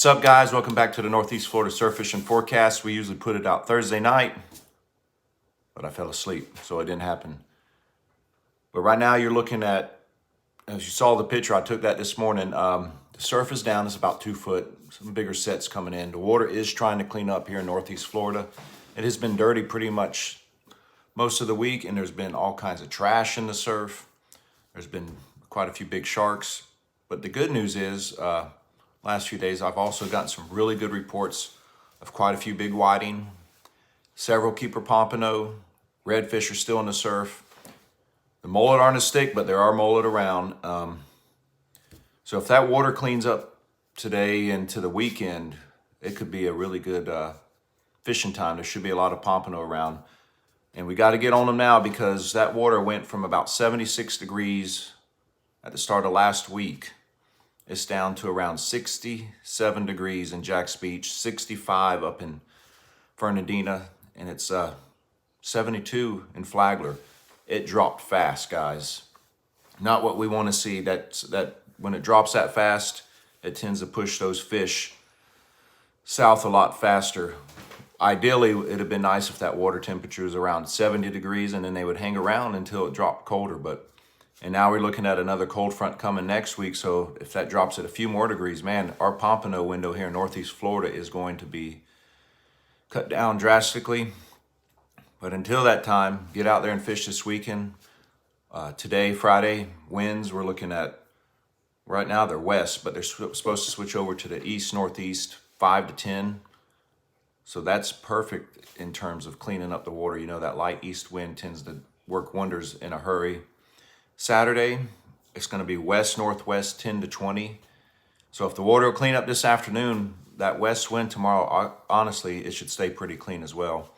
What's up, guys? Welcome back to the Northeast Florida Surf Fishing Forecast. We usually put it out Thursday night, but I fell asleep, so it didn't happen. But right now you're looking at, as you saw the picture, I took that this morning. The surf is down, it's about 2 foot, some bigger sets coming in. The water is trying to clean up here in Northeast Florida. It has been dirty pretty much most of the week, and there's been all kinds of trash in the surf. There's been quite a few big sharks. But the good news is, last few days, I've also gotten some really good reports of quite a few big whiting, several keeper pompano, redfish are still in the surf. The mullet aren't a stick, but there are mullet around. So if that water cleans up today into the weekend, it could be a really good fishing time. There should be a lot of pompano around. And we got to get on them now because that water went from about 76 degrees at the start of last week. It's down to around 67 degrees in Jack's Beach, 65 up in Fernandina, and it's 72 in Flagler. It dropped fast, guys. Not what we want to see. That when it drops that fast, it tends to push those fish south a lot faster. Ideally, it'd have been nice if that water temperature was around 70 degrees and then they would hang around until it dropped colder, and now we're looking at another cold front coming next week. So if that drops at a few more degrees, man, our pompano window here in Northeast Florida is going to be cut down drastically. But until that time, get out there and fish this weekend. Today, Friday, winds, we're looking at, right now they're west, but they're supposed to switch over to the east-northeast, 5 to 10. So that's perfect in terms of cleaning up the water. You know, that light east wind tends to work wonders in a hurry. Saturday, it's going to be west-northwest 10 to 20. So if the water will clean up this afternoon, that west wind tomorrow, honestly, it should stay pretty clean as well.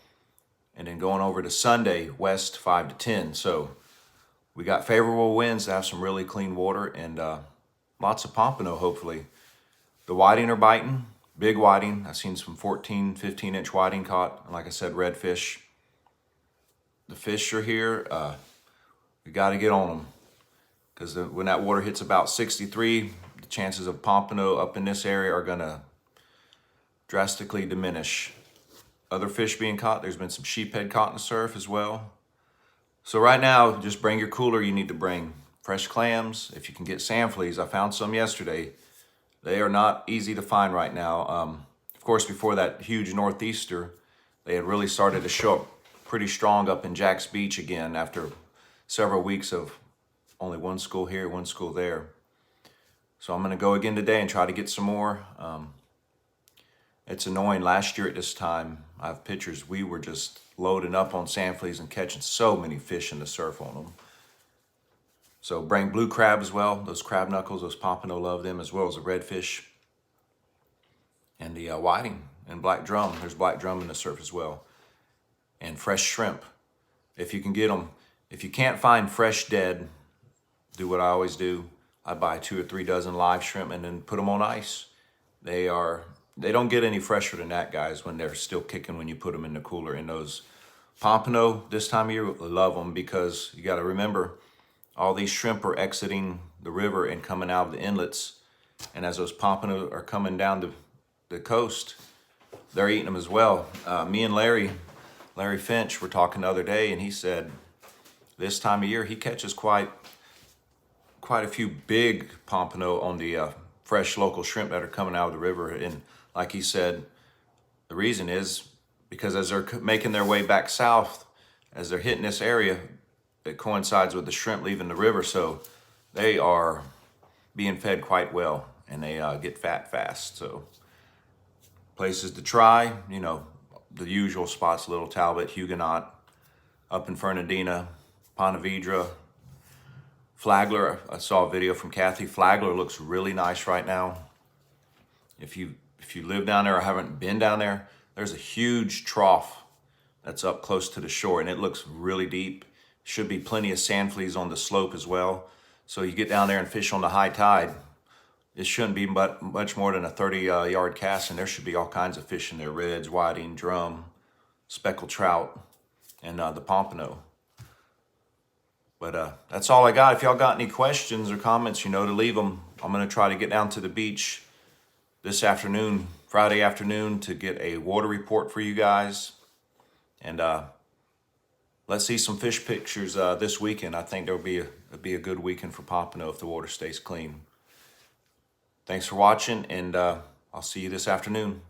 And then going over to Sunday, west 5 to 10. So we got favorable winds to have some really clean water and lots of pompano, hopefully. The whiting are biting, big whiting. I've seen some 14, 15-inch whiting caught. And like I said, redfish. The fish are here. We got to get on them because when that water hits about 63, the chances of pompano up in this area are going to drastically diminish. Other fish being caught, there's been some sheephead caught in the surf as well. So right now, just bring your cooler. You need to bring fresh clams. If you can get sand fleas, I found some yesterday. They are not easy to find right now. Of course, before that huge northeaster, they had really started to show up pretty strong up in Jack's Beach again after several weeks of only one school here, one school there. So I'm going to go again today and try to get some more. It's annoying. Last year at this time, I have pictures, we were just loading up on sand fleas and catching so many fish in the surf on them. So bring blue crab as well. Those crab knuckles, those pompano, love them, as well as the redfish. And the whiting and black drum. There's black drum in the surf as well. And fresh shrimp, if you can get them. If you can't find fresh dead, do what I always do. I buy 2 or 3 dozen live shrimp and then put them on ice. They don't get any fresher than that, guys, when they're still kicking when you put them in the cooler. And those pompano this time of year, love them because you got to remember, all these shrimp are exiting the river and coming out of the inlets. And as those pompano are coming down the coast, they're eating them as well. Me and Larry Finch were talking the other day, and he said this time of year he catches quite a few big pompano on the fresh local shrimp that are coming out of the river. And like he said, the reason is because as they're making their way back south, as they're hitting this area, it coincides with the shrimp leaving the river. So they are being fed quite well and they get fat fast. So places to try, you know, the usual spots, Little Talbot, Huguenot, up in Fernandina, Ponte Vedra, Flagler. I saw a video from Kathy. Flagler looks really nice right now. If you live down there or haven't been down there, there's a huge trough that's up close to the shore and it looks really deep. Should be plenty of sand fleas on the slope as well. So you get down there and fish on the high tide. It shouldn't be much more than a 30-yard cast, and there should be all kinds of fish in there: reds, whiting, drum, speckled trout, and the pompano. But that's all I got. If y'all got any questions or comments, you know to leave them. I'm going to try to get down to the beach this afternoon, Friday afternoon, to get a water report for you guys. And let's see some fish pictures this weekend. I think there'll be a good weekend for pompano if the water stays clean. Thanks for watching, and I'll see you this afternoon.